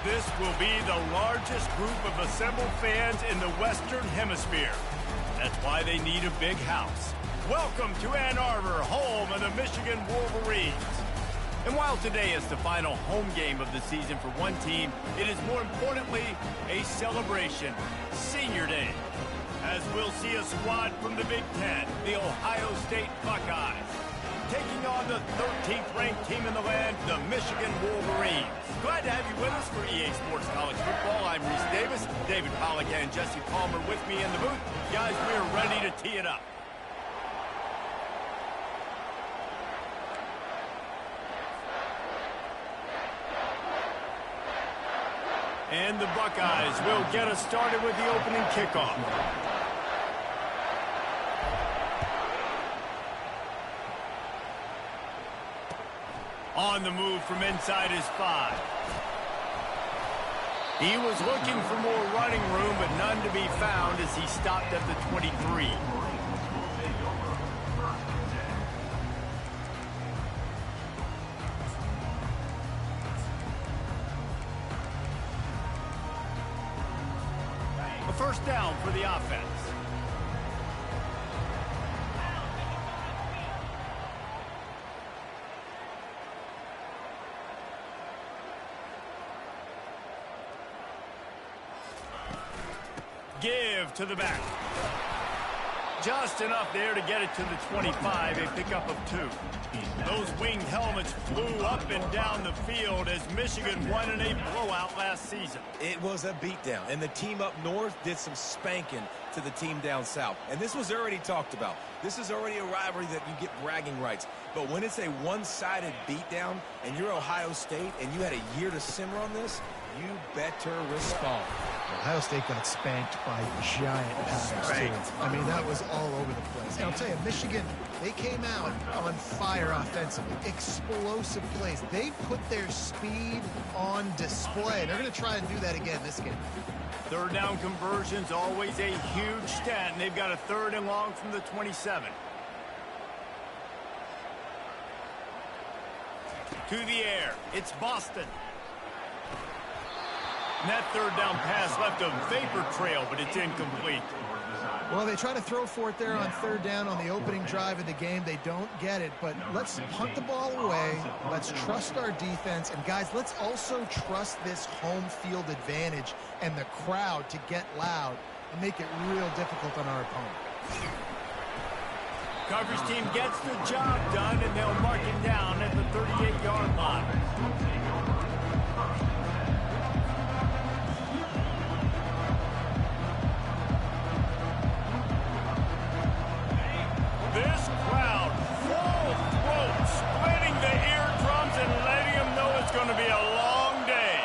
This will be the largest group of assembled fans in the Western Hemisphere. That's why they need a big house. Welcome to Ann Arbor, home of the Michigan Wolverines. And while today is the final home game of the season for one team, it is more importantly a celebration, Senior Day. As we'll see a squad from the Big Ten, the Ohio State Buckeyes, taking on the 13th ranked team in the land, the Michigan Wolverines. Glad to have you with us for EA Sports College Football. I'm Reese Davis, David Pollack and Jesse Palmer with me in the booth. Guys, we're ready to tee it up. And the Buckeyes will get us started with the opening kickoff. On the move from inside his 5. He was looking for more running room, but none to be found as he stopped at the 23. A first down for the offense. Give to the back. Just enough there to get it to the 25, a pickup of 2. Those winged helmets flew up and down the field as Michigan won in a blowout last season. It was a beatdown, and the team up north did some spanking to the team down south. And this was already talked about. This is already a rivalry that you get bragging rights. But when it's a one-sided beatdown and you're Ohio State and you had a year to simmer on this, you better respond. Ohio State got spanked by giant patterns, too. I mean, that was all over the place. And I'll tell you, Michigan, they came out on fire offensively. Explosive plays. They put their speed on display. They're going to try and do that again this game. Third down conversion's always a huge stat, and they've got a 3rd and long from the 27. To the air, it's Boston. And that 3rd down pass left a vapor trail, but it's incomplete. Well, they try to throw for it there on 3rd down on the opening drive of the game. They don't get it, but let's punt the ball away. Let's trust our defense. And, guys, let's also trust this home field advantage and the crowd to get loud and make it real difficult on our opponent. Coverage team gets the job done, and they'll mark it down at the 38-yard line. This crowd, full throat, splitting the eardrums and letting them know it's going to be a long day.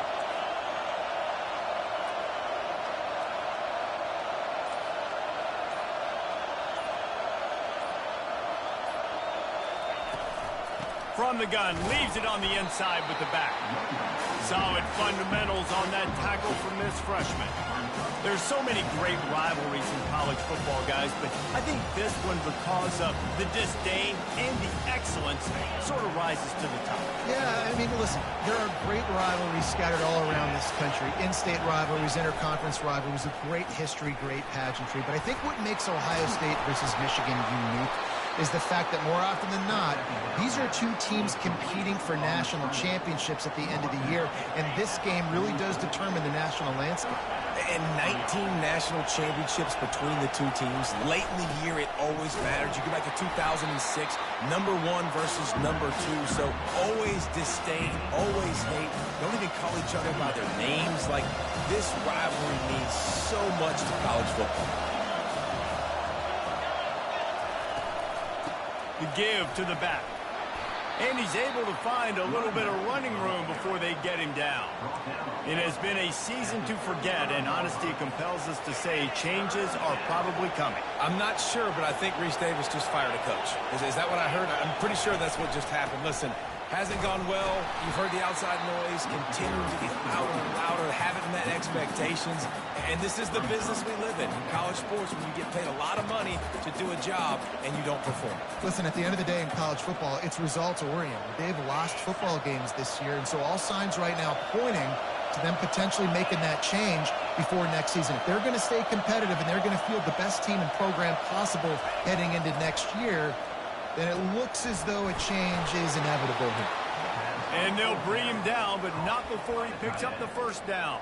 From the gun, leaves it on the inside with the back. Solid fundamentals on that tackle from this freshman. There's so many great rivalries in college football, guys, but I think this one, because of the disdain and the excellence, sort of rises to the top. Yeah, I mean, listen, there are great rivalries scattered all around this country. In-state rivalries, interconference rivalries with great history, great pageantry. But I think what makes Ohio State versus Michigan unique is the fact that more often than not, these are two teams competing for national championships at the end of the year, and this game really does determine the national landscape. And 19 national championships between the two teams. Late in the year, it always matters. You go back to 2006, number 1 versus number 2. So always disdain, always hate. Don't even call each other by their names. Like, this rivalry means so much to college football. The give to the back. And he's able to find a little bit of running room before they get him down. It has been a season to forget, and honesty compels us to say changes are probably coming. I'm not sure, but I think Reese Davis just fired a coach. Is that what I heard? I'm pretty sure that's what just happened. Listen, hasn't gone well. You've heard the outside noise, continuing to get louder and louder, haven't met expectations. And this is the business we live in college sports, when you get paid a lot of money to do a job and you don't perform. Listen, at the end of the day in college football, it's results-oriented. They've lost football games this year, and so all signs right now pointing to them potentially making that change before next season. If they're going to stay competitive and they're going to field the best team and program possible heading into next year, then it looks as though a change is inevitable here. And they'll bring him down, but not before he picks up the first down.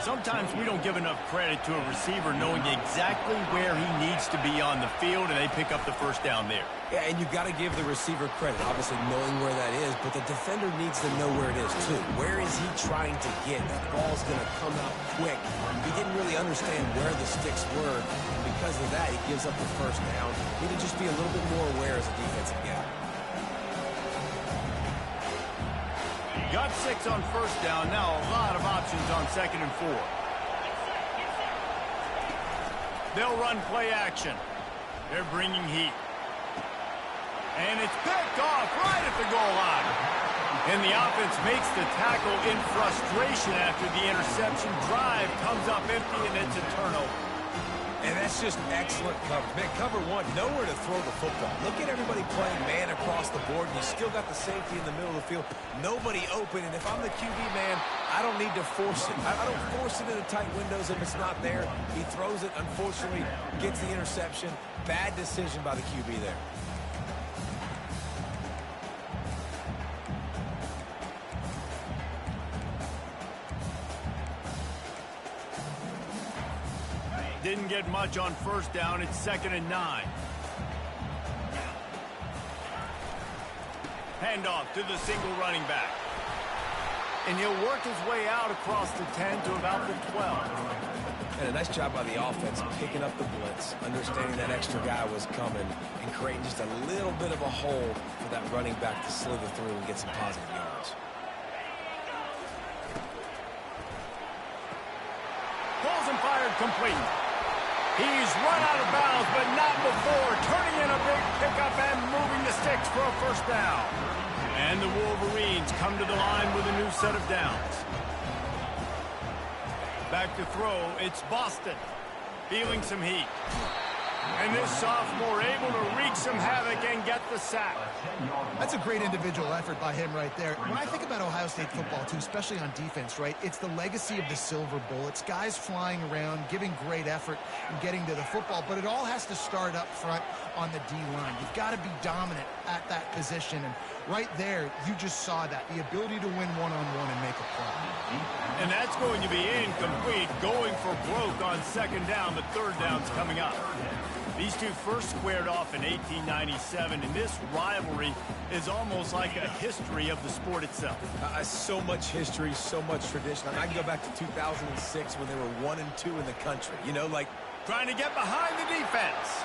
Sometimes we don't give enough credit to a receiver knowing exactly where he needs to be on the field, and they pick up the first down there. Yeah, and you've got to give the receiver credit, obviously knowing where that is, but the defender needs to know where it is too. Where is he trying to get? That ball's going to come out quick. He didn't really understand where the sticks were, and because of that, he gives up the first down. Need to just be a little bit more aware as a defensive guy. Got 6 on first down. Now a lot of options on 2nd and 4. They'll run play action. They're bringing heat. And it's picked off right at the goal line. And the offense makes the tackle in frustration after the interception. Drive comes up empty, and it's a turnover. And that's just excellent coverage. Man, cover one, nowhere to throw the football. Look at everybody playing man across the board. You still got the safety in the middle of the field. Nobody open. And if I'm the QB man, I don't need to force it. I don't force it into tight windows if it's not there. He throws it, unfortunately, gets the interception. Bad decision by the QB there. Didn't get much on first down. It's 2nd and 9. Handoff to the single running back. And he'll work his way out across the 10 to about the 12. And a nice job by the offense picking up the blitz, understanding that extra guy was coming, and creating just a little bit of a hole for that running back to slither through and get some positive yards. Pulls and fired complete. He's run out of bounds, but not before turning in a big pickup and moving the sticks for a first down. And the Wolverines come to the line with a new set of downs. Back to throw, it's Boston, feeling some heat. And this sophomore able to wreak some havoc and get the sack. That's a great individual effort by him right there. When I think about Ohio State football, too, especially on defense, right, it's the legacy of the Silver Bullets, guys flying around, giving great effort and getting to the football, but it all has to start up front on the D-line. You've got to be dominant at that position, and right there, you just saw that, the ability to win one-on-one and make a play. And that's going to be incomplete, going for broke on 2nd down. The 3rd down's coming up. These two first squared off in 1897, and this rivalry is almost like a history of the sport itself. So much history, so much tradition. I can go back to 2006 when they were 1-2 in the country. You know, like trying to get behind the defense.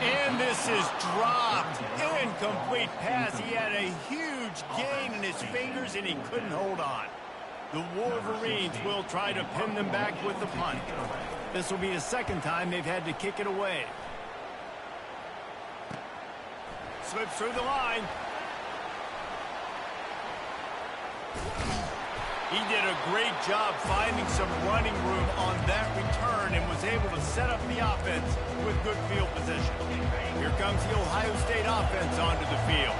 And this is dropped. Incomplete pass. He had a huge gain in his fingers, and he couldn't hold on. The Wolverines will try to pin them back with the punt. This will be the 2nd time they've had to kick it away. Slips through the line. He did a great job finding some running room on that return and was able to set up the offense with good field position. Here comes the Ohio State offense onto the field.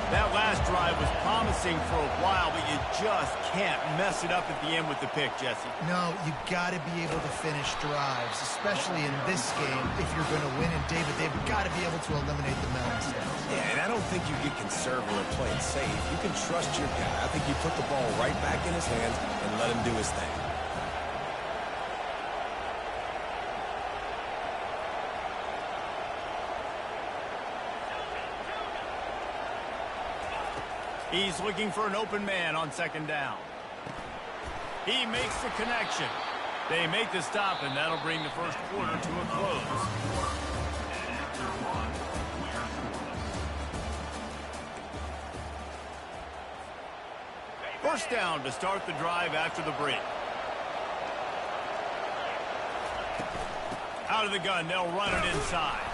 That last drive was promising for a while, but you just can't mess it up at the end with the pick, Jesse. No, you got to be able to finish drives, especially in this game if you're going to win. And David, they've got to be able to eliminate the mental mistakes. Yeah, and I don't think you get conservative or play it safe. You can trust your guy. I think you put the ball right back in his hands and let him do his thing. He's looking for an open man on 2nd down. He makes the connection. They make the stop, and that'll bring the first quarter to a close. First down to start the drive after the break. Out of the gun, they'll run it inside.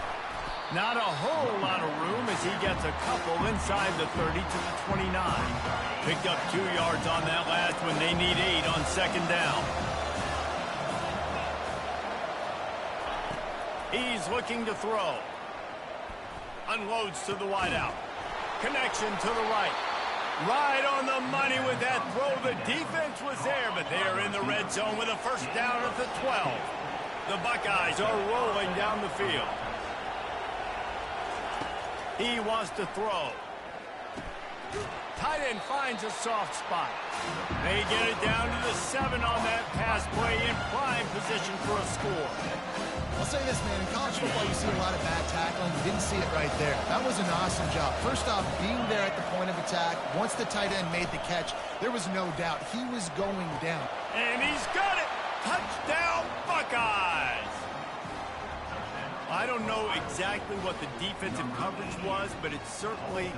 Not a whole lot of room as he gets a couple inside the 30 to the 29. Picked up 2 yards on that last one. They need 8 on 2nd down. He's looking to throw. Unloads to the wideout. Connection to the right. Right on the money with that throw. The defense was there, but they are in the red zone with a first down at the 12. The Buckeyes are rolling down the field. He wants to throw. Tight end finds a soft spot. They get it down to the 7 on that pass play in prime position for a score. I'll say this, man. In college football, you see a lot of bad tackling. You didn't see it right there. That was an awesome job. First off, being there at the point of attack. Once the tight end made the catch, there was no doubt he was going down. And he's got it. Touchdown, Buckeyes. I don't know exactly what the defensive coverage was, but it certainly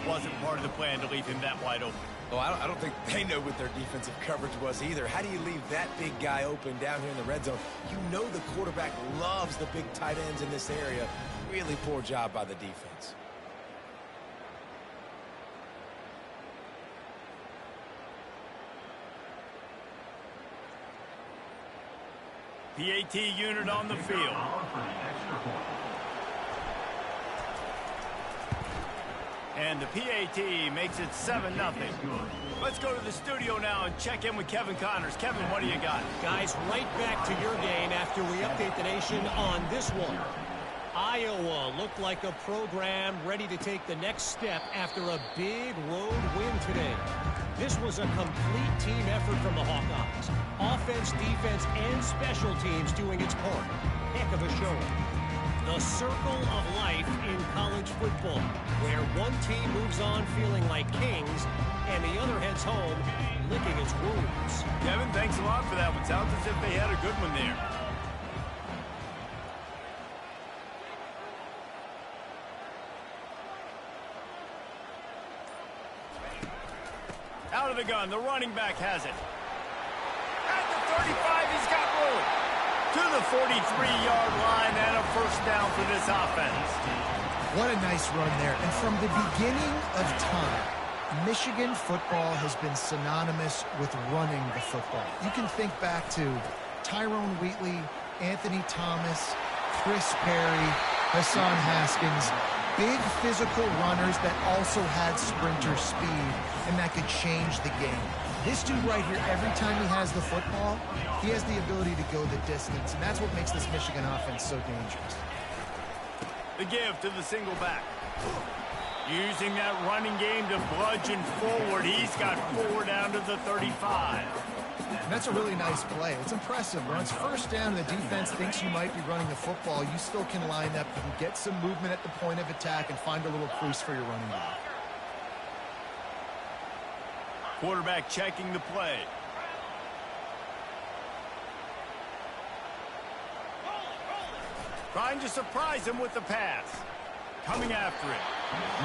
wasn't part of the plan to leave him that wide open. Well, I don't think they know what their defensive coverage was either. How do you leave that big guy open down here in the red zone? You know the quarterback loves the big tight ends in this area. Really poor job by the defense. PAT unit on the field. And the PAT makes it 7-0. Let's go to the studio now and check in with Kevin Connors. Kevin, what do you got? Guys, right back to your game after we update the nation on this one. Iowa looked like a program ready to take the next step after a big road win today. This was a complete team effort from the Hawkeyes. Offense, defense, and special teams doing its part. Heck of a showing. The circle of life in college football, where one team moves on feeling like kings, and the other heads home licking its wounds. Kevin, thanks a lot for that one. Sounds as if they had a good one there. Out of the gun, the running back has it. At the 35, he's got room. To the 43-yard line and a first down for this offense. What a nice run there. And from the beginning of time, Michigan football has been synonymous with running the football. You can think back to Tyrone Wheatley, Anthony Thomas, Chris Perry, Hassan Haskins. Big physical runners that also had sprinter speed and that could change the game. This dude right here, every time he has the football, he has the ability to go the distance, and that's what makes this Michigan offense so dangerous. The give to the single back. Using that running game to bludgeon forward. He's got 4 down to the 35. And that's a really nice play. It's impressive. When it's first down and the defense thinks you might be running the football, you still can line up. You can get some movement at the point of attack and find a little crease for your running back. Quarterback checking the play. Trying to surprise him with the pass. Coming after it.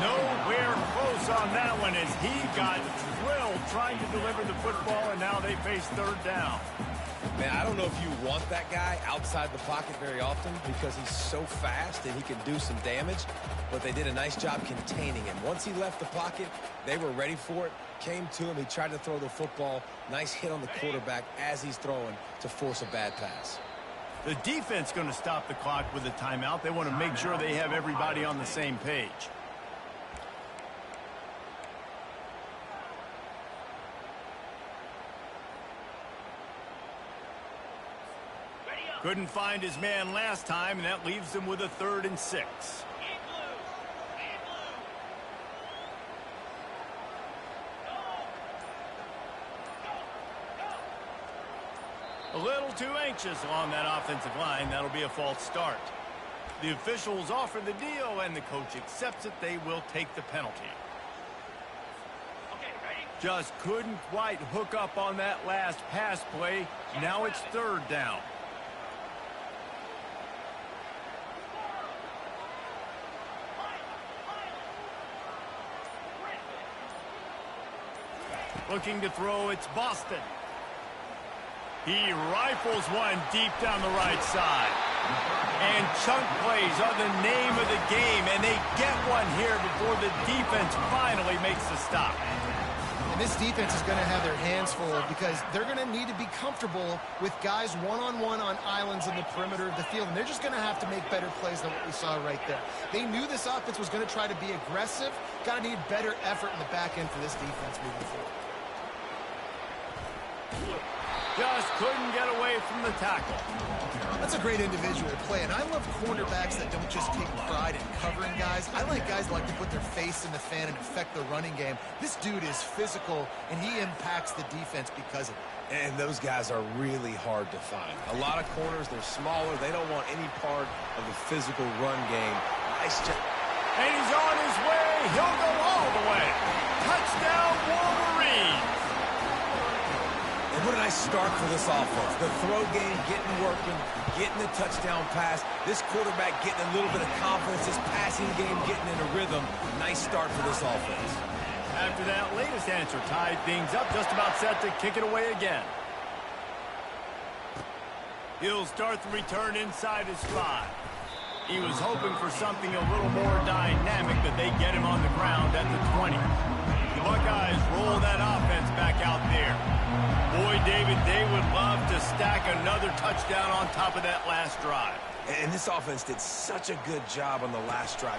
Nowhere close on that one as he got drilled trying to deliver the football, and now they face third down. Man, I don't know if you want that guy outside the pocket very often because he's so fast and he can do some damage, but they did a nice job containing him. Once he left the pocket, they were ready for it, came to him, he tried to throw the football. Nice hit on the quarterback as he's throwing to force a bad pass. The defense going to stop the clock with a timeout. They want to make sure they have everybody on the same page. Couldn't find his man last time, and that leaves him with a 3rd and 6. A little too anxious along that offensive line. That'll be a false start. The officials offer the deal, and the coach accepts it. They will take the penalty. Just couldn't quite hook up on that last pass play. Now it's 3rd down. Looking to throw, it's Boston. He rifles one deep down the right side. And chunk plays are the name of the game, and they get one here before the defense finally makes the stop. And this defense is going to have their hands full because they're going to need to be comfortable with guys one-on-one on islands in the perimeter of the field. And they're just going to have to make better plays than what we saw right there. They knew this offense was going to try to be aggressive. Got to need better effort in the back end for this defense moving forward. Just couldn't get away from the tackle. That's a great individual play, and I love cornerbacks that don't just take pride in covering guys. I like guys that like to put their face in the fan and affect the running game. This dude is physical, and he impacts the defense because of it. And those guys are really hard to find. A lot of corners, they're smaller. They don't want any part of the physical run game. Nice job. And he's on his way. He'll go all the way. Touchdown, Wolverines. And what a nice start for this offense. The throw game getting working, getting the touchdown pass. This quarterback getting a little bit of confidence. This passing game getting in a rhythm. Nice start for this offense. After that latest answer tied things up, just about set to kick it away again. He'll start the return inside his 5. He was hoping for something a little more dynamic, but they get him on the ground at the 20. The Buckeyes roll that offense back out there. Boy, David, they would love to stack another touchdown on top of that last drive. And this offense did such a good job on the last drive.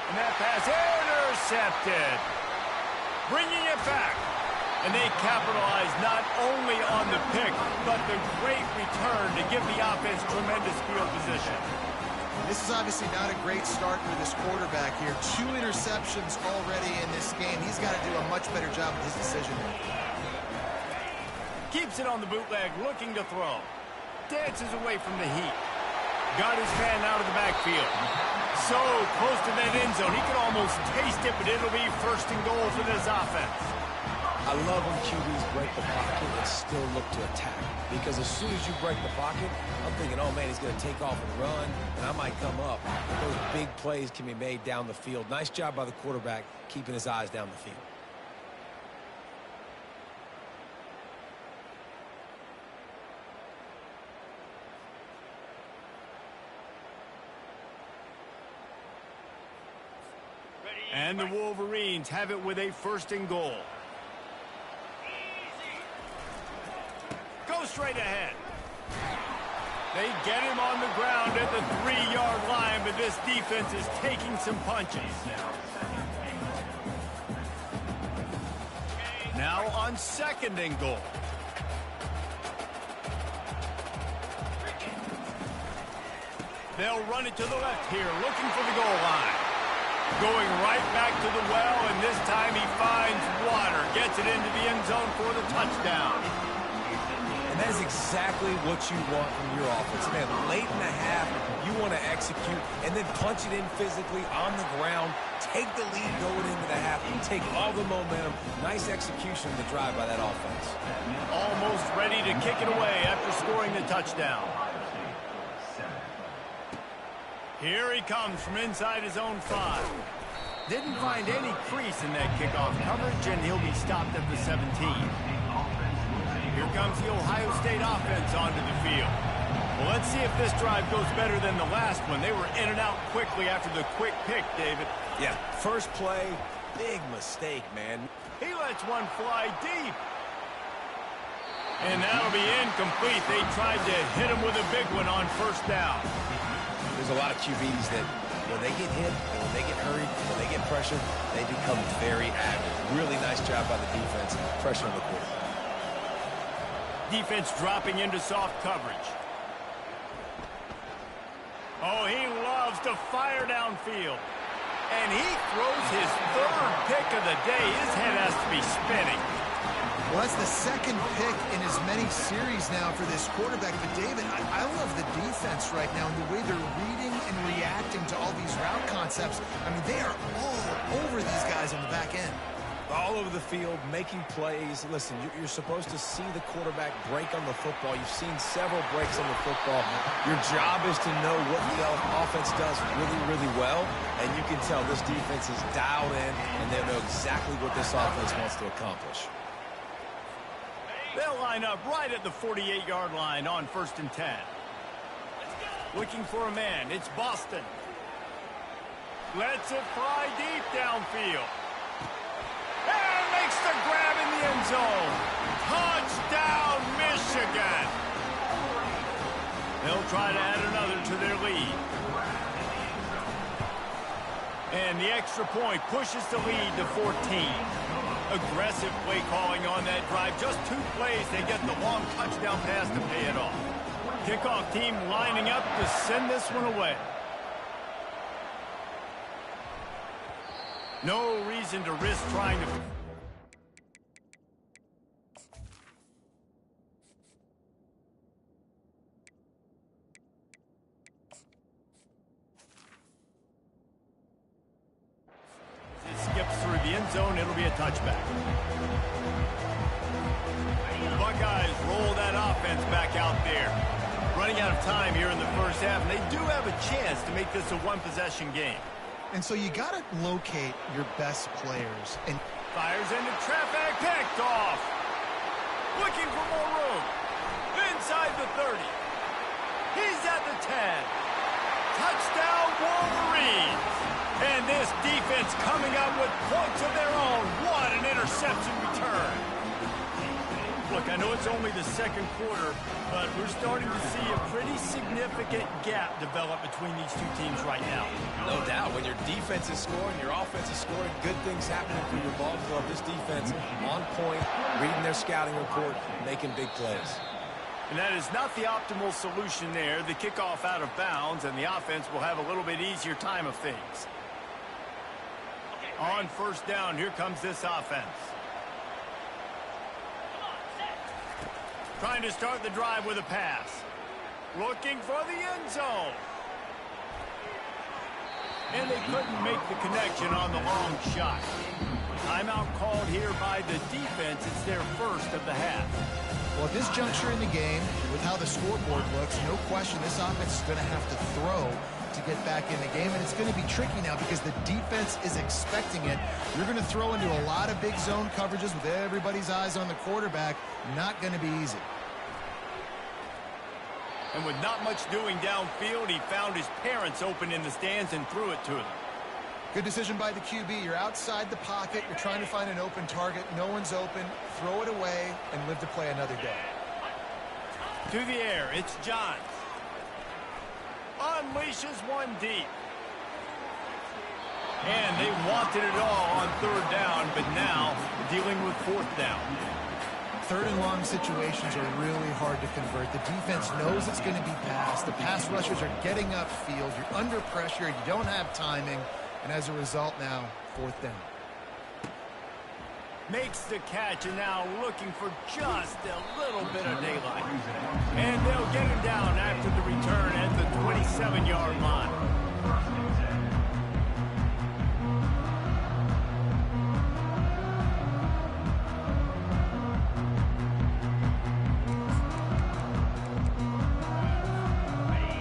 And that pass intercepted. Bringing it back. And they capitalize not only on the pick, but the great return to give the offense tremendous field position. This is obviously not a great start for this quarterback here. 2 interceptions already in this game. He's got to do a much better job with his decision making. Keeps it on the bootleg, looking to throw. Dances away from the heat. Got his man out of the backfield. So close to that end zone, he could almost taste it, but it'll be 1st and goal for this offense. I love when QBs break the pocket and still look to attack. Because as soon as you break the pocket, I'm thinking, oh, man, he's going to take off and run, and I might come up. But those big plays can be made down the field. Nice job by the quarterback keeping his eyes down the field. And the Wolverines have it with a 1st and goal. Go straight ahead. They get him on the ground at the 3-yard line, but this defense is taking some punches. Now on 2nd and goal. They'll run it to the left here, looking for the goal line. Going right back to the well, and this time he finds water. Gets it into the end zone for the touchdown. And that is exactly what you want from your offense. Man, late in the half, you want to execute and then punch it in physically on the ground. Take the lead going into the half and take all the momentum. Nice execution of the drive by that offense. Almost ready to kick it away after scoring the touchdown. Here he comes from inside his own 5. Didn't find any crease in that kickoff coverage, and he'll be stopped at the 17. Here comes the Ohio State offense onto the field. Well, let's see if this drive goes better than the last one. They were in and out quickly after the quick pick, David. Yeah, first play, big mistake, man. He lets one fly deep. And that'll be incomplete. They tried to hit him with a big one on 1st down. There's a lot of QBs that when they get hit, and when they get hurried, when they get pressured, they become very active. Really nice job by the defense, pressure on the quarterback. Defense dropping into soft coverage. Oh, he loves to fire downfield. And he throws his 3rd pick of the day. His head has to be spinning. Well, that's the 2nd pick in as many series now for this quarterback. But, David, I love the defense right now and the way they're reading and reacting to all these route concepts. I mean, they are all over these guys on the back end. All over the field, making plays. Listen, you're supposed to see the quarterback break on the football. You've seen several breaks on the football. Your job is to know what the offense does really, really well. And you can tell this defense is dialed in, and they know exactly what this offense wants to accomplish. They'll line up right at the 48-yard line on 1st and 10. Looking for a man. It's Boston. Lets it fly deep downfield. And makes the grab in the end zone. Touchdown, Michigan. They'll try to add another to their lead. And the extra point pushes the lead to 14. Aggressive play calling on that drive. Just 2 plays, they get the long touchdown pass to pay it off. Kickoff team lining up to send this one away. No reason to risk trying to... Skips through the end zone, it'll be a touchback. The Buckeyes roll that offense back out there. Running out of time here in the first half, and they do have a chance to make this a one-possession game. And so you got to locate your best players. And fires into traffic, picked off. Looking for more room. Inside the 30. He's at the 10. Touchdown, Wolverines. And this defense coming up with points of their own. What an interception return. Look, I know it's only the second quarter, but we're starting to see a pretty significant gap develop between these two teams right now. No doubt. When your defense is scoring, your offense is scoring, good things happening for your ball club. This defense on point, reading their scouting report, making big plays. And that is not the optimal solution there. The kickoff out of bounds, and the offense will have a little bit easier time of things. On first down, here comes this offense. Trying to start the drive with a pass. Looking for the end zone. And they couldn't make the connection on the long shot. Timeout called here by the defense. It's their first of the half. Well, at this juncture in the game, with how the scoreboard looks, no question this offense is going to have to throw to get back in the game, and it's going to be tricky now because the defense is expecting it. You're going to throw into a lot of big zone coverages with everybody's eyes on the quarterback. Not going to be easy. And with not much doing downfield, he found his parents open in the stands and threw it to them. Good decision by the QB. You're outside the pocket. You're trying to find an open target. No one's open. Throw it away and live to play another day. To the air, it's Johns. Unleashes one deep. And they wanted it all on third down, but now dealing with fourth down. Third and long situations are really hard to convert. The defense knows it's going to be passed. The pass rushers are getting upfield. You're under pressure. You don't have timing. And as a result now, fourth down. Makes the catch and now looking for just a little bit of daylight. And they'll get him down after the return at the 27-yard line.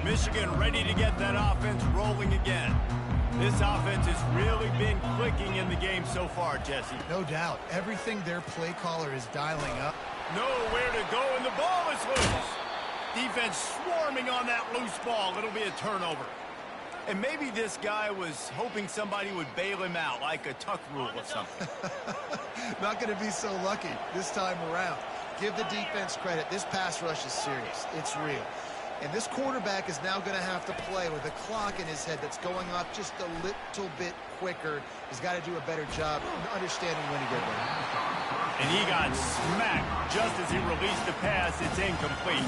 Michigan ready to get that offense rolling again. This offense has really been clicking in the game so far, Jesse. No doubt. Everything their play caller is dialing up. Nowhere to go, and the ball is loose. Defense swarming on that loose ball. It'll be a turnover. And maybe this guy was hoping somebody would bail him out, like a tuck rule or something. Not going to be so lucky this time around. Give the defense credit. This pass rush is serious. It's real. And this quarterback is now going to have to play with a clock in his head that's going off just a little bit quicker. He's got to do a better job understanding when to get there. And he got smacked just as he released the pass. It's incomplete.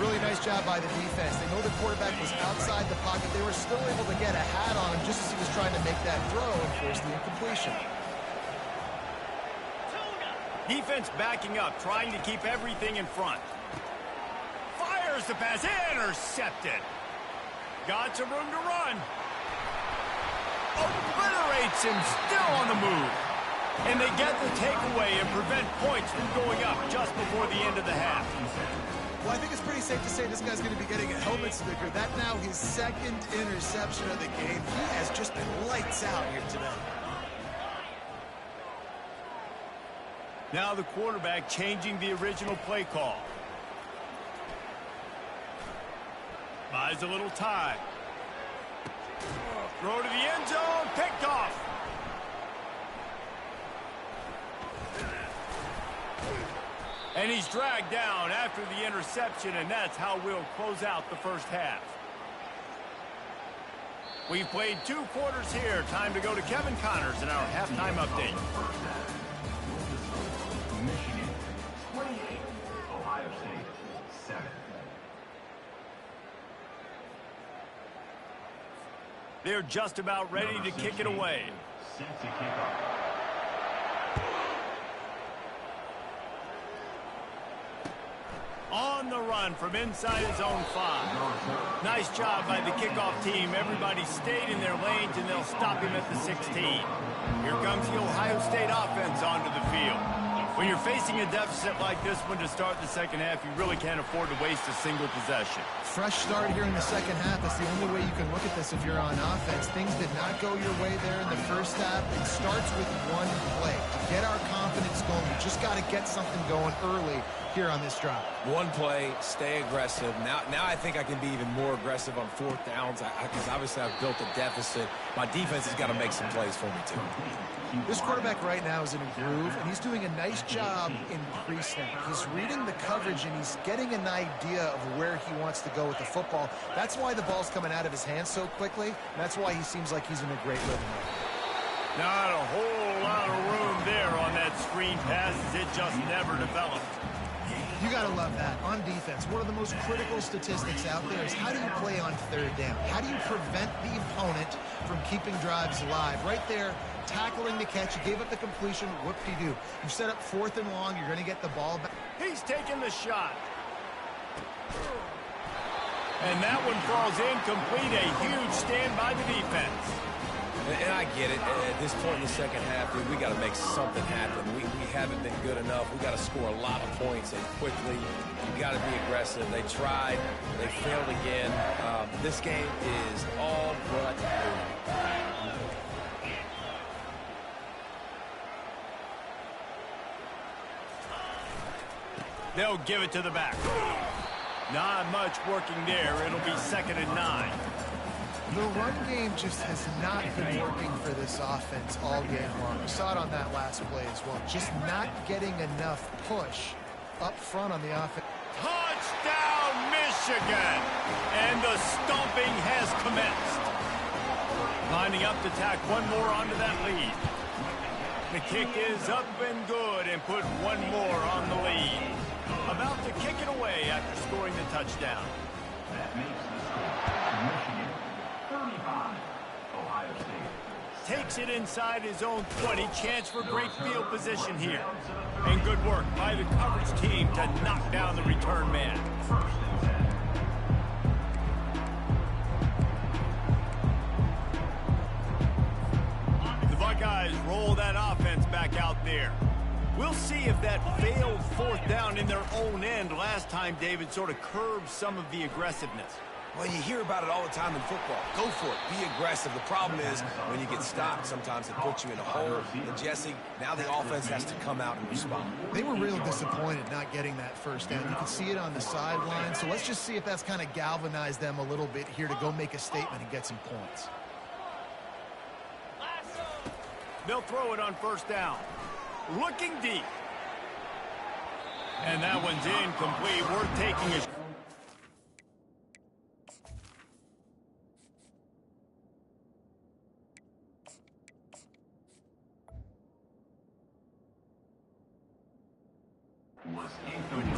Really nice job by the defense. They know the quarterback was outside the pocket. They were still able to get a hat on him just as he was trying to make that throw and force the incompletion. Defense backing up, trying to keep everything in front. Fires the pass, intercepted. Got some room to run. Obliterates him, still on the move. And they get the takeaway and prevent points from going up just before the end of the half. Well, I think it's pretty safe to say this guy's going to be getting a helmet sticker. That now his second interception of the game. He has just been lights out here today. Now the quarterback changing the original play call. Buys a little time. Throw to the end zone, picked off. And he's dragged down after the interception, and that's how we'll close out the first half. We've played 2 quarters here. Time to go to Kevin Connors in our halftime update. Michigan 28, Ohio State 7. They're just about ready to kick it away. Set to kick off. On the run from inside his own 5. Nice job by the kickoff team. Everybody stayed in their lanes, and they'll stop him at the 16. Here comes the Ohio State offense onto the field. When you're facing a deficit like this one to start the second half, you really can't afford to waste a single possession. Fresh start here in the second half. That's the only way you can look at this if you're on offense. Things did not go your way there in the first half. It starts with one play. To get our confidence going, we just got to get something going early here on this drive. One play, stay aggressive. Now I think I can be even more aggressive on 4th downs because obviously I've built a deficit. My defense has got to make some plays for me too. This quarterback right now is in a groove, and he's doing a nice job in pre-snap. He's reading the coverage, and he's getting an idea of where he wants to go with the football. That's why the ball's coming out of his hands so quickly, and that's why he seems like he's in a great rhythm. Not a whole lot of room there on that screen pass, as it just never developed. You got to love that. On defense, one of the most critical statistics out there is how do you play on 3rd down? How do you prevent the opponent from keeping drives alive? Right there, tackling the catch. You gave up the completion. Whoop-de-doo. You set up 4th and long. You're going to get the ball back. He's taking the shot. And that one falls incomplete. A huge stand by the defense. And I get it. At this point in the second half, dude, we got to make something happen. We haven't been good enough. We got to score a lot of points and quickly. You got to be aggressive. They tried. They failed again. This game is all but over. They'll give it to the back. Not much working there. It'll be 2nd and 9. The run game just has not been working for this offense all game long. We saw it on that last play as well. Just not getting enough push up front on the offense. Touchdown, Michigan! And the stomping has commenced. Lining up to tack one more onto that lead. The kick is up and good, and put one more on the lead. About to kick it away after scoring the touchdown. That makes the score Michigan 35, Ohio State. Takes it inside his own 20. Chance for great field position here. And good work by the coverage team to knock down the return man. The Buckeyes roll that offense back out there. We'll see if that failed 4th down in their own end last time, David, sort of curbed some of the aggressiveness. Well, you hear about it all the time in football. Go for it. Be aggressive. The problem is when you get stopped, sometimes it puts you in a hole. And, Jesse, now the offense has to come out and respond. They were real disappointed not getting that 1st down. You can see it on the sideline. So let's just see if that's kind of galvanized them a little bit here to go make a statement and get some points. They'll throw it on 1st down. Looking deep. And that one's incomplete. Worth taking a...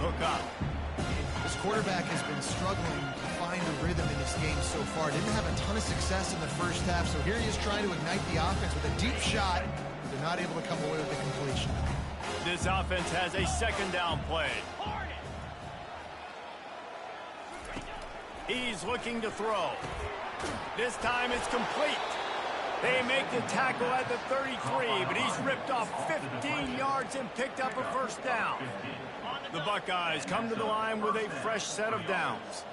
Hook up. This quarterback has been struggling to find a rhythm in this game so far. Didn't have a ton of success in the first half, so here he is trying to ignite the offense with a deep shot. They're not able to come away with the completion. This offense has a 2nd down play. He's looking to throw. This time it's complete. They make the tackle at the 33, but he's ripped off 15 yards and picked up a 1st down. The Buckeyes come to the line with a fresh set of downs.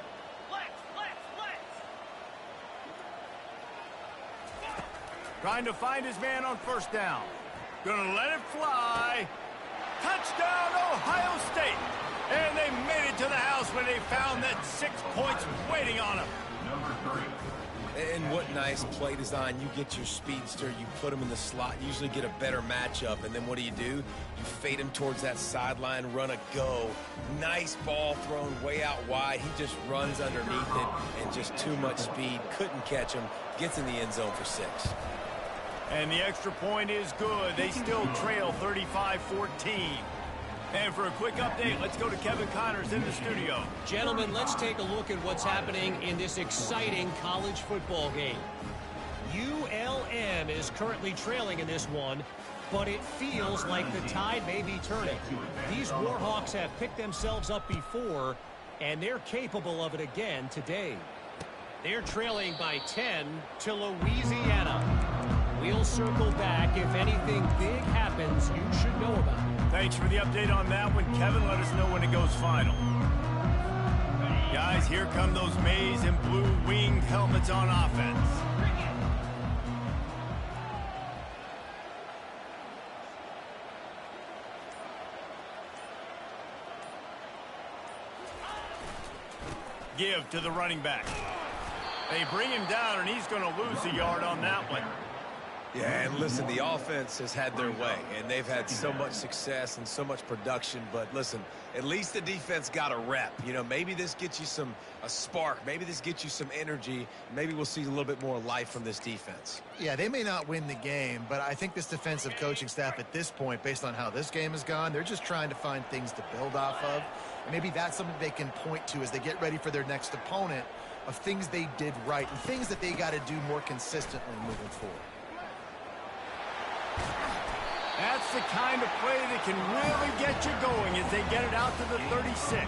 Trying to find his man on 1st down. Gonna let it fly. Touchdown, Ohio State. And they made it to the house when they found that 6 points waiting on them. Number 3, And what nice play design. You get your speedster, you put him in the slot, usually get a better matchup, and then what do? You fade him towards that sideline, run a go. Nice ball thrown way out wide. He just runs underneath it, and just too much speed. Couldn't catch him. Gets in the end zone for 6. And the extra point is good. They still trail 35-14. And for a quick update, let's go to Kevin Connors in the studio. Gentlemen, let's take a look at what's happening in this exciting college football game. ULM is currently trailing in this one, but it feels like the tide may be turning. These Warhawks have picked themselves up before, and they're capable of it again today. They're trailing by 10 to Louisiana. We'll circle back if anything big happens you should know about. Thanks for the update on that one, Kevin. Let us know when it goes final. Guys, here come those maize and blue winged helmets on offense. Give to the running back. They bring him down, and he's going to lose a yard on that one. Yeah, and listen, the offense has had their way, and they've had so much success and so much production. But listen, at least the defense got a rep. You know, maybe this gets you a spark. Maybe this gets you some energy. Maybe we'll see a little bit more life from this defense. Yeah, they may not win the game, but I think this defensive coaching staff at this point, based on how this game has gone, they're just trying to find things to build off of. And maybe that's something they can point to as they get ready for their next opponent, of things they did right and things that they got to do more consistently moving forward. That's the kind of play that can really get you going as they get it out to the 36.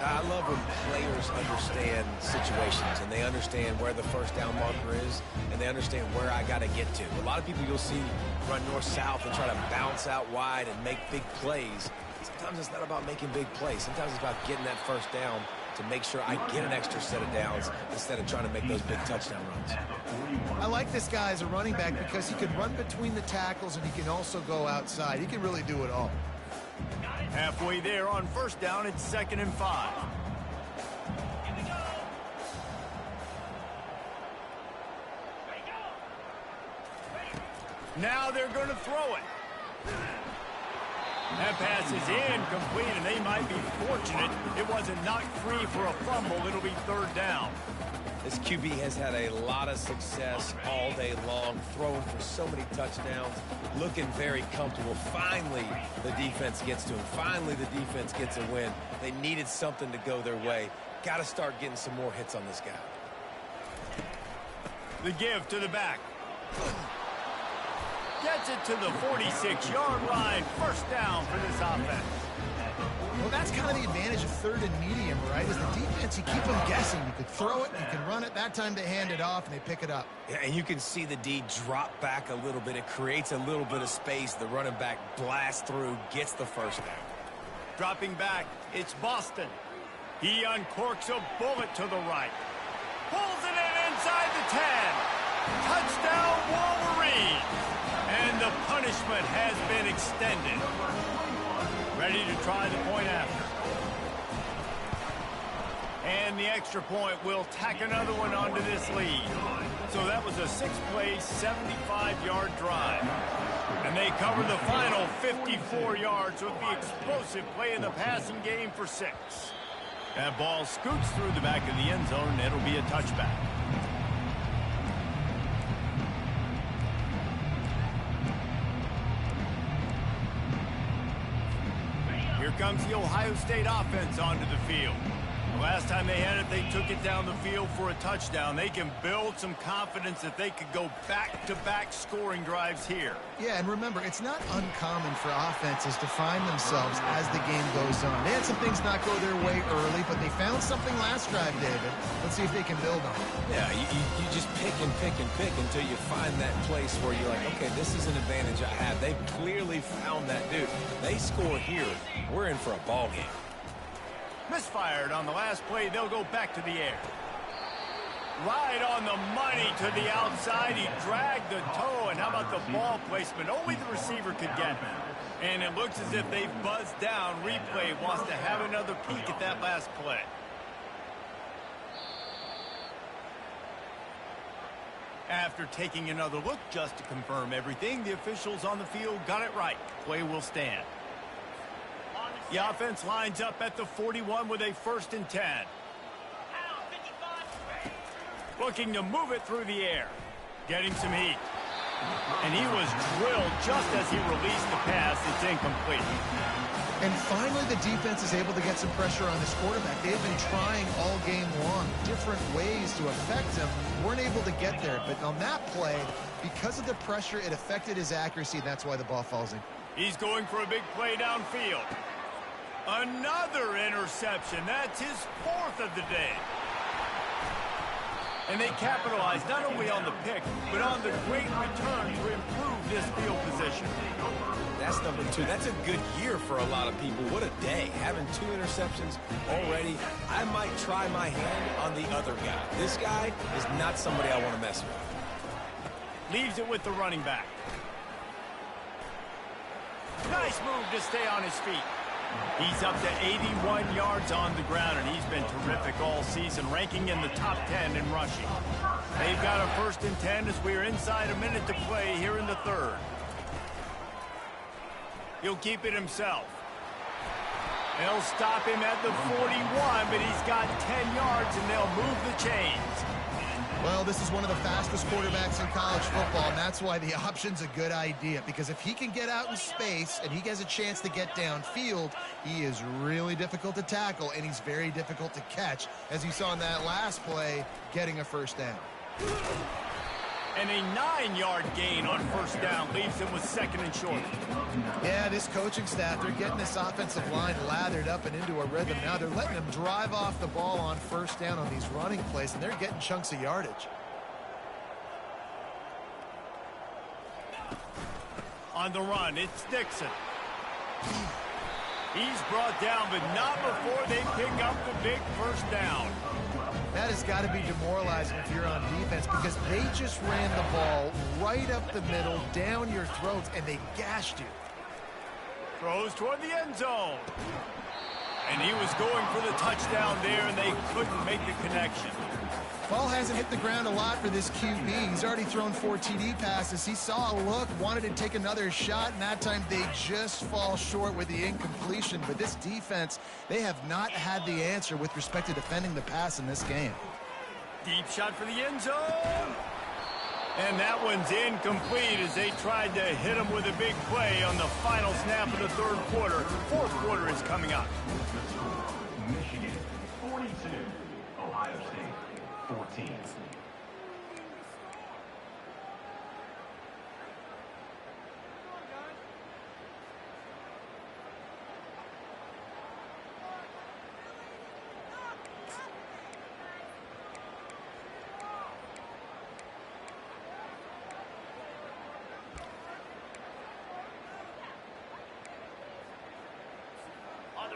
I love when players understand situations and they understand where the first down marker is and they understand where I got to get to. A lot of people you'll see run north-south and try to bounce out wide and make big plays. Sometimes it's not about making big plays. Sometimes it's about getting that first down to make sure I get an extra set of downs instead of trying to make those big touchdown runs. I like this guy as a running back because he can run between the tackles and he can also go outside. He can really do it all. Halfway there on first down, it's 2nd and 5. Now they're going to throw it. That pass is incomplete, and they might be fortunate it wasn't knocked free for a fumble. It'll be 3rd down. This QB has had a lot of success all day long, throwing for so many touchdowns, looking very comfortable. Finally, the defense gets to him. Finally, the defense gets a win. They needed something to go their way. Got to start getting some more hits on this guy. The give to the back. Gets it to the 46-yard line. First down for this offense. Well, that's kind of the advantage of 3rd and medium, right? Is the defense, you keep them guessing. You could throw it, you can run it. That time they hand it off, and they pick it up. Yeah, and you can see the D drop back a little bit. It creates a little bit of space. The running back blasts through, gets the first down. Dropping back, it's Boston. He uncorks a bullet to the right. Pulls it in inside the 10. Touchdown, Wolverines. And the punishment has been extended. Ready to try the point after. And the extra point will tack another one onto this lead. So that was a 6-play, 75-yard drive. And they cover the final 54 yards with the explosive play in the passing game for 6. That ball scoots through the back of the end zone, and it'll be a touchback. Here comes the Ohio State offense onto the field. The last time they had it, they took it down the field for a touchdown. They can build some confidence that they could go back-to-back scoring drives here. Yeah, and remember, it's not uncommon for offenses to find themselves as the game goes on. They had some things not go their way early, but they found something last drive, David. Let's see if they can build on it. Yeah, you just pick and pick and pick until you find that place where you're like, okay, this is an advantage I have. They've clearly found that dude. They score here, we're in for a ball game. Misfired on the last play. They'll go back to the air. Right on the money to the outside. He dragged the toe. And how about the ball placement? Only the receiver could get. And it looks as if they've buzzed down. Replay wants to have another peek at that last play. After taking another look just to confirm everything, the officials on the field got it right. Play will stand. The offense lines up at the 41 with a 1st and 10. Looking to move it through the air. Getting some heat. And he was drilled just as he released the pass. It's incomplete. And finally, the defense is able to get some pressure on this quarterback. They've been trying all game long different ways to affect him. Weren't able to get there. But on that play, because of the pressure, it affected his accuracy, and that's why the ball falls in. He's going for a big play downfield. Another interception. That's his 4th of the day. And they capitalize not only on the pick, but on the great return to improve this field position. That's number 2. That's a good year for a lot of people. What a day. Having 2 interceptions already. I might try my hand on the other guy. This guy is not somebody I want to mess with. Leaves it with the running back. Nice move to stay on his feet. He's up to 81 yards on the ground, and he's been terrific all season, ranking in the top 10 in rushing. They've got a 1st and 10 as we are inside a minute to play here in the 3rd. He'll keep it himself. They'll stop him at the 41, but he's got 10 yards, and they'll move the chains. Well, this is one of the fastest quarterbacks in college football, and that's why the option's a good idea. Because if he can get out in space and he has a chance to get downfield, he is really difficult to tackle, and he's very difficult to catch, as you saw in that last play, getting a 1st down. And a 9-yard gain on 1st down leaves him with 2nd and short. Yeah, this coaching staff, they're getting this offensive line lathered up and into a rhythm. Now they're letting them drive off the ball on 1st down on these running plays, and they're getting chunks of yardage. On the run, it's Dixon. He's brought down, but not before they pick up the big 1st down. That has got to be demoralizing if you're on defense, because they just ran the ball right up the middle, down your throats, and they gashed you. Throws toward the end zone. And he was going for the touchdown there, and they couldn't make the connection. Ball hasn't hit the ground a lot for this QB. He's already thrown 4 TD passes. He saw a look, wanted to take another shot, and that time they just fall short with the incompletion. But this defense, they have not had the answer with respect to defending the pass in this game. Deep shot for the end zone. And that one's incomplete as they tried to hit him with a big play on the final snap of the 3rd quarter. 4th quarter is coming up. Michigan 42, Ohio State 14.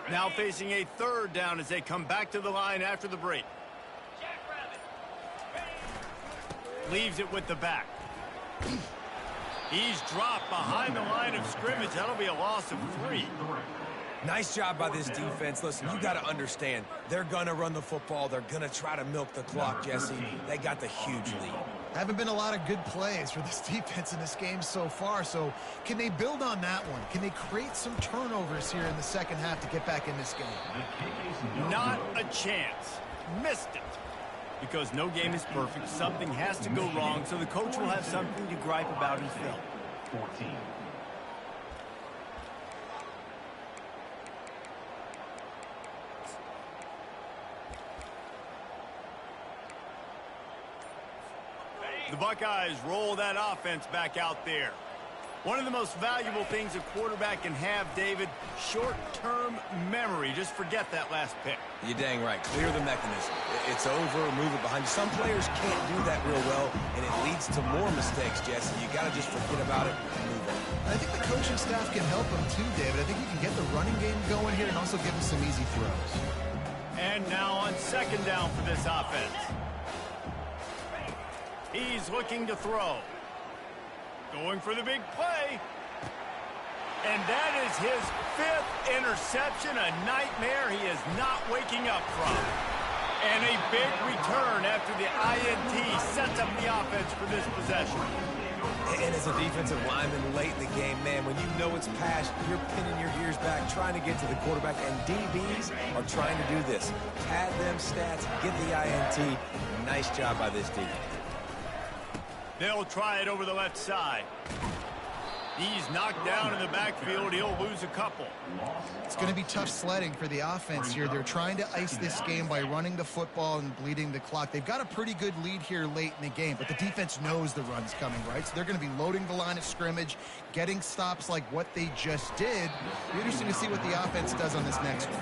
Now facing a 3rd down as they come back to the line after the break. Leaves it with the back. He's dropped behind the line of scrimmage. That'll be a loss of 3. Nice job by this defense. Listen, you got to understand, they're going to run the football. They're going to try to milk the clock, Jesse. They got the huge lead. Haven't been a lot of good plays for this defense in this game so far, so can they build on that one? Can they create some turnovers here in the 2nd half to get back in this game? Not a chance. Missed it. Because no game is perfect, something has to go wrong, so the coach will have something to gripe about in film. 14. The Buckeyes roll that offense back out there. One of the most valuable things a quarterback can have, David, short-term memory. Just forget that last pick. You're dang right. Clear the mechanism. It's over, move it behind you. Some players can't do that real well, and it leads to more mistakes, Jesse. You got to just forget about it and move on. I think the coaching staff can help him too, David. I think you can get the running game going here and also give him some easy throws. And now on 2nd down for this offense. He's looking to throw. Going for the big play. And that is his 5th interception, a nightmare he is not waking up from. And a big return after the INT sets up the offense for this possession. And as a defensive lineman late in the game, man, when you know it's pass, you're pinning your ears back, trying to get to the quarterback, and DBs are trying to do this. Pad them stats, get the INT. Nice job by this D. They'll try it over the left side. He's knocked down in the backfield. He'll lose a couple. It's going to be tough sledding for the offense here. They're trying to ice this game by running the football and bleeding the clock. They've got a pretty good lead here late in the game, but the defense knows the run's coming, right? So they're going to be loading the line of scrimmage, getting stops like what they just did. It'll be interesting to see what the offense does on this next one.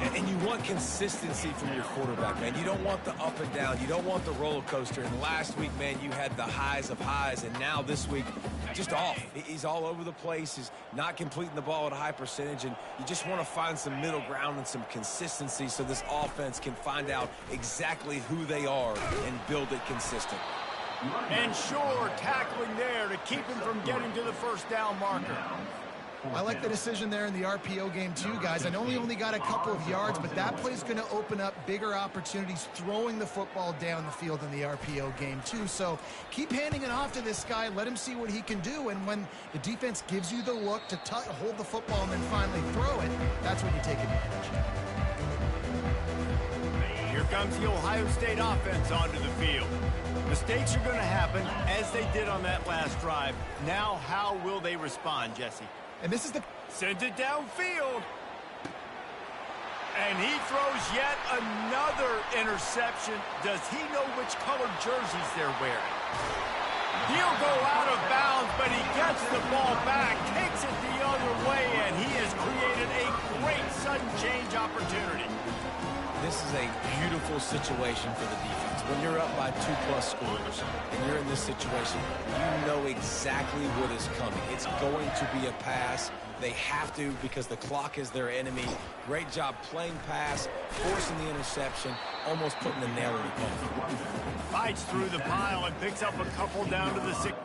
And you want consistency from your quarterback, man. You don't want the up and down. You don't want the roller coaster. And last week, man, you had the highs of highs. And now this week, just off. He's all over the place. He's not completing the ball at a high percentage. And you just want to find some middle ground and some consistency so this offense can find out exactly who they are and build it consistent. And sure, tackling there to keep him from getting to the first down marker. I like the decision there in the RPO game too, guys. I know he only got a couple of yards, but that play's going to open up bigger opportunities throwing the football down the field in the RPO game too. So keep handing it off to this guy. Let him see what he can do. And when the defense gives you the look to hold the football and then finally throw it, that's when you take advantage. Here comes the Ohio State offense onto the field. Mistakes are going to happen, as they did on that last drive. Now, how will they respond, Jesse? And this is the... Sends it downfield. And he throws yet another interception. Does he know which colored jerseys they're wearing? He'll go out of bounds, but he gets the ball back, takes it the other way, and he has created a great sudden change opportunity. This is a beautiful situation for the defense. When you're up by 2+ scores and you're in this situation, you know exactly what is coming. It's going to be a pass. They have to because the clock is their enemy. Great job playing pass, forcing the interception, almost putting the nail in the coffin. Fights through the pile and picks up a couple down to the 6.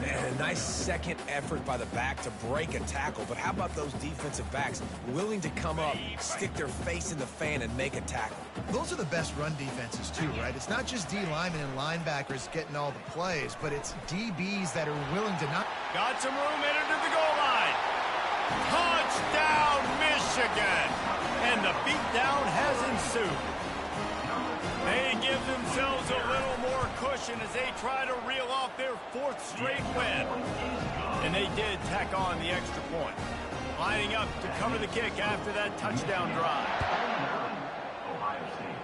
And a nice second effort by the back to break a tackle. But how about those defensive backs willing to come up, stick their face in the fan, and make a tackle? Those are the best run defenses, too, right? It's not just D linemen and linebackers getting all the plays, but it's DBs that are willing to not... Got some room headed to the goal line. Touchdown, Michigan! And the beatdown has ensued. They give themselves a little more cushion as they try to reel off their 4th straight win. And they did tack on the extra point. Lining up to cover the kick after that touchdown drive. Ohio State,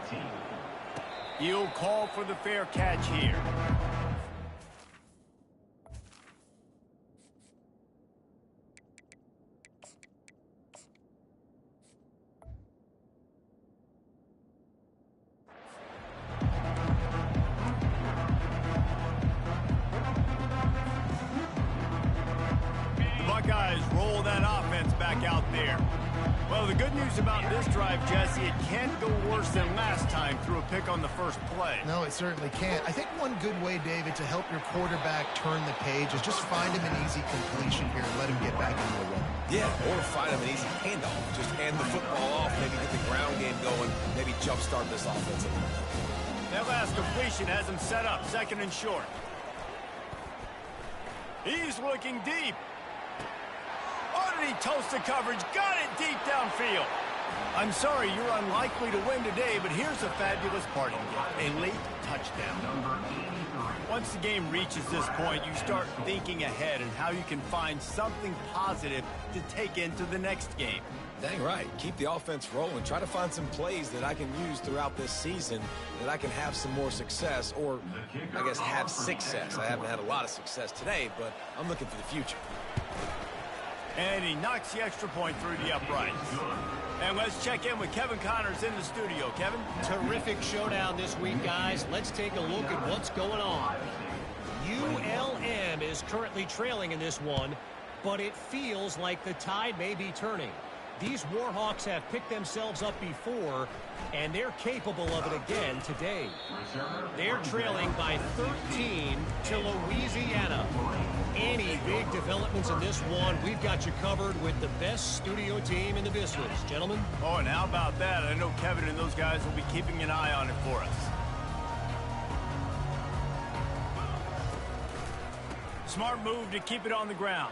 14. He'll call for the fair catch here. Buckeyes roll that offense back out there. Well, the good news about this drive, Jesse, it can't go worse than last time through a pick on the first play. No, it certainly can't. I think one good way, David, to help your quarterback turn the page is just find him an easy completion here and let him get back into the run. Yeah, or find him an easy handoff. Just hand the football off, maybe get the ground game going, maybe jumpstart this offense a little bit. That last completion has him set up, 2nd and short. He's looking deep. Oh, did he toast the coverage? Got it deep downfield. I'm sorry, you're unlikely to win today, but here's a fabulous parting gift, a late touchdown. Once the game reaches this point, you start thinking ahead and how you can find something positive to take into the next game. Dang right. Keep the offense rolling. Try to find some plays that I can use throughout this season that I can have some more success, or I guess have success. I haven't had a lot of success today, but I'm looking for the future. And he knocks the extra point through the uprights. And let's check in with Kevin Connors in the studio. Kevin? Terrific showdown this week, guys. Let's take a look at what's going on. ULM is currently trailing in this one, but it feels like the tide may be turning. These Warhawks have picked themselves up before, and they're capable of it again today. They're trailing by 13 to Louisiana. Any big developments in this one, we've got you covered with the best studio team in the business. Gentlemen? Oh, and how about that? I know Kevin and those guys will be keeping an eye on it for us. Smart move to keep it on the ground.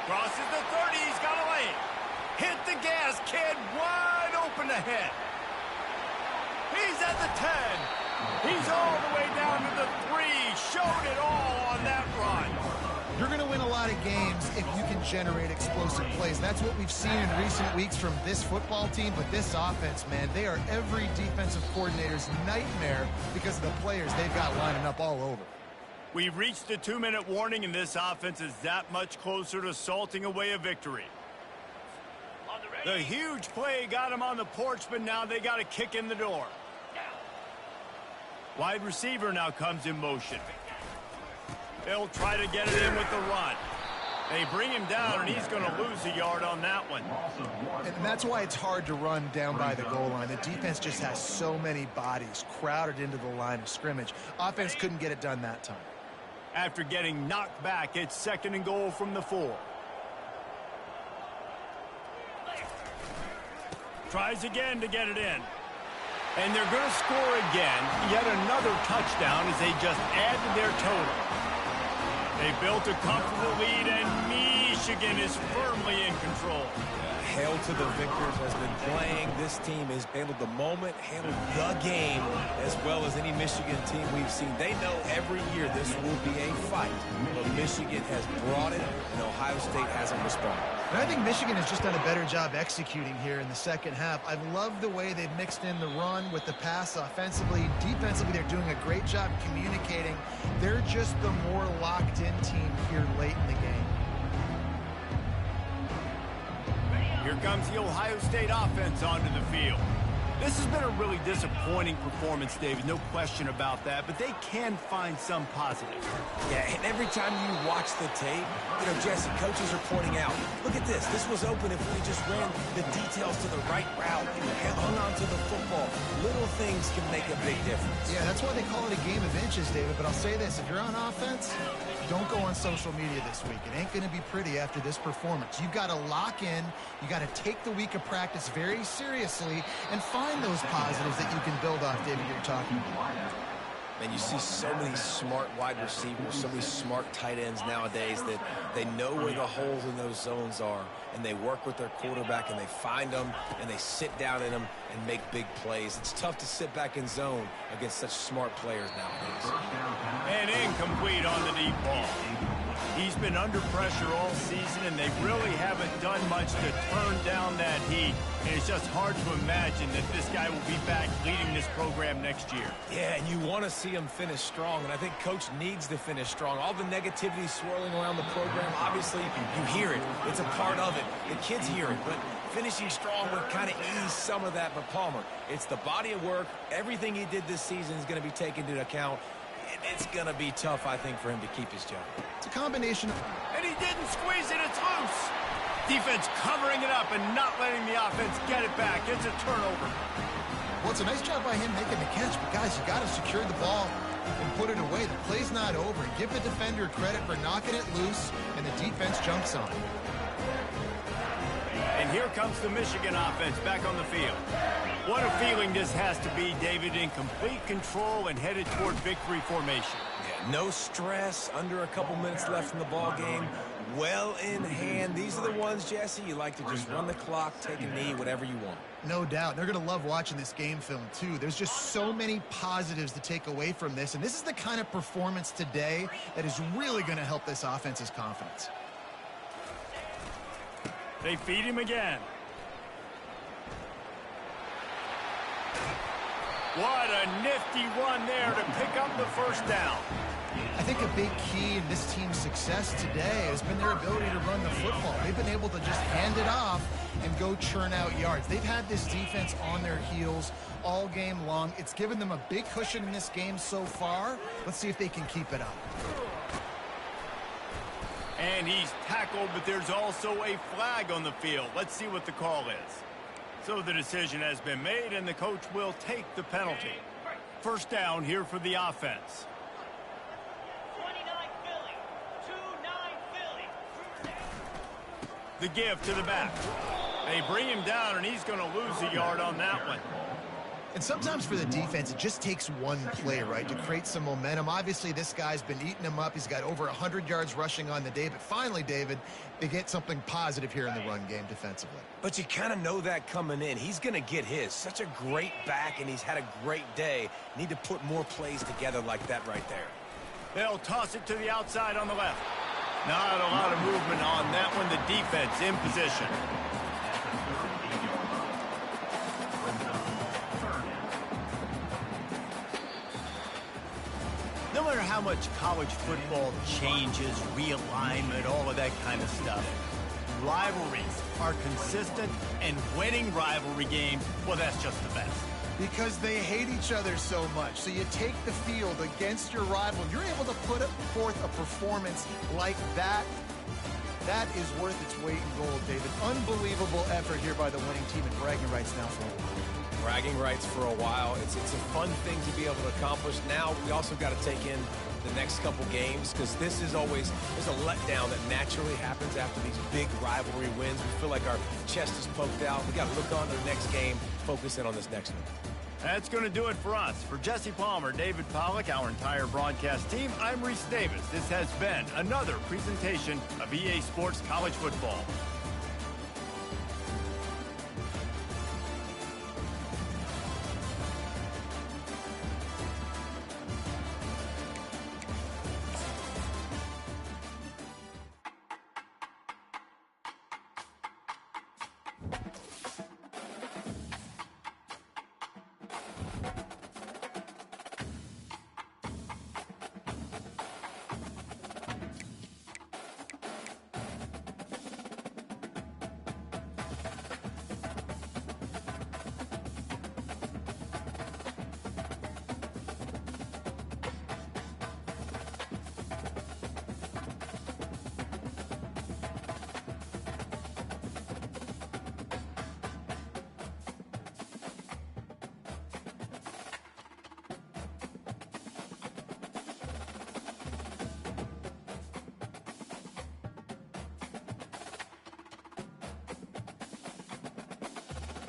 Crosses the 30, he's got to lay it. Hit the gas, kid, wide open ahead. He's at the 10. He's all the way down to the 3. Showed it all on that run. You're going to win a lot of games if you can generate explosive plays. That's what we've seen in recent weeks from this football team, but this offense, man, they are every defensive coordinator's nightmare because of the players they've got lining up all over. We've reached the 2-minute warning, and this offense is that much closer to salting away a victory. The huge play got him on the porch, but now they got to kick in the door. Wide receiver now comes in motion. They'll try to get it in with the run. They bring him down, and he's going to lose a yard on that one. And that's why it's hard to run down by the goal line. The defense just has so many bodies crowded into the line of scrimmage. Offense couldn't get it done that time. After getting knocked back, it's 2nd and goal from the 4. Tries again to get it in. And they're going to score again. Yet another touchdown as they just add to their total. They built a comfortable lead, and Michigan is firmly in control. Hail to the victors has been playing. This team has handled the moment, handled the game as well as any Michigan team we've seen. They know every year this will be a fight, but Michigan has brought it, and Ohio State hasn't responded. And I think Michigan has just done a better job executing here in the second half. I love the way they've mixed in the run with the pass offensively. Defensively, they're doing a great job communicating. They're just the more locked-in team here late in the game. Here comes the Ohio State offense onto the field. This has been a really disappointing performance, David, no question about that, but they can find some positives. Yeah, and every time you watch the tape, Jesse, coaches are pointing out, look at this. This was open if we just ran the details to the right route, hung on to the football. Little things can make a big difference. Yeah, that's why they call it a game of inches, David, but I'll say this. If you're on offense, don't go on social media this week. It ain't going to be pretty after this performance. You've got to lock in. You got to take the week of practice very seriously and find those positives that you can build off, David, you're talking about. And you see so many smart wide receivers, so many smart tight ends nowadays that they know where the holes in those zones are, and they work with their quarterback, and they find them, and they sit down in them and make big plays. It's tough to sit back in zone against such smart players nowadays. And incomplete on the deep ball. He's been under pressure all season, and they really haven't done much to turn down that heat. And it's just hard to imagine that this guy will be back leading this program next year. Yeah, and you want to see him finish strong, and I think Coach needs to finish strong. All the negativity swirling around the program, obviously, you hear it. It's a part of it. The kids hear it, but finishing strong would kind of ease some of that. But Palmer, it's the body of work. Everything he did this season is going to be taken into account. It's going to be tough, I think, for him to keep his job. It's a combination of... And he didn't squeeze it. It's loose. Defense covering it up and not letting the offense get it back. It's a turnover. Well, it's a nice job by him making the catch, but, guys, you got to secure the ball and put it away. The play's not over. Give the defender credit for knocking it loose, and the defense jumps on it. And here comes the Michigan offense back on the field. What a feeling this has to be, David, in complete control and headed toward victory formation. Yeah, no stress, under a couple minutes left in the ball game, well in hand. These are the ones, Jesse, you like to just run the clock, take a knee, whatever you want. No doubt. They're going to love watching this game film, too. There's just so many positives to take away from this, and this is the kind of performance today that is really going to help this offense's confidence. They feed him again. What a nifty run there to pick up the first down. I think a big key in this team's success today has been their ability to run the football. They've been able to just hand it off and go churn out yards. They've had this defense on their heels all game long. It's given them a big cushion in this game so far. Let's see if they can keep it up. And he's tackled, but there's also a flag on the field. Let's see what the call is. So the decision has been made, and the coach will take the penalty. First down here for the offense. 29 Philly. The give to the back. They bring him down, and he's going to lose a yard on that one. And sometimes for the defense, it just takes one play, right, to create some momentum. Obviously, this guy's been eating them up. He's got over 100 yards rushing on the day. But finally, David, they get something positive here in the run game defensively. But you kind of know that coming in. He's going to get his. Such a great back, and he's had a great day. Need to put more plays together like that right there. They'll toss it to the outside on the left. Not a lot of movement on that one. The defense in position. No matter how much college football changes, realignment, all of that kind of stuff, rivalries are consistent, and winning rivalry games, well, that's just the best. Because they hate each other so much. So you take the field against your rival. You're able to put forth a performance like that. That is worth its weight in gold, David. Unbelievable effort here by the winning team, and bragging rights now for a while. Bragging rights for a while. It's a fun thing to be able to accomplish. Now we also got to take in the next couple games, because this is always, there's a letdown that naturally happens after these big rivalry wins. We feel like our chest is poked out. We got to look on to the next game, focus in on this next one. That's going to do it for us. For Jesse Palmer, David Pollack, our entire broadcast team, I'm Reese Davis. This has been another presentation of EA Sports College Football.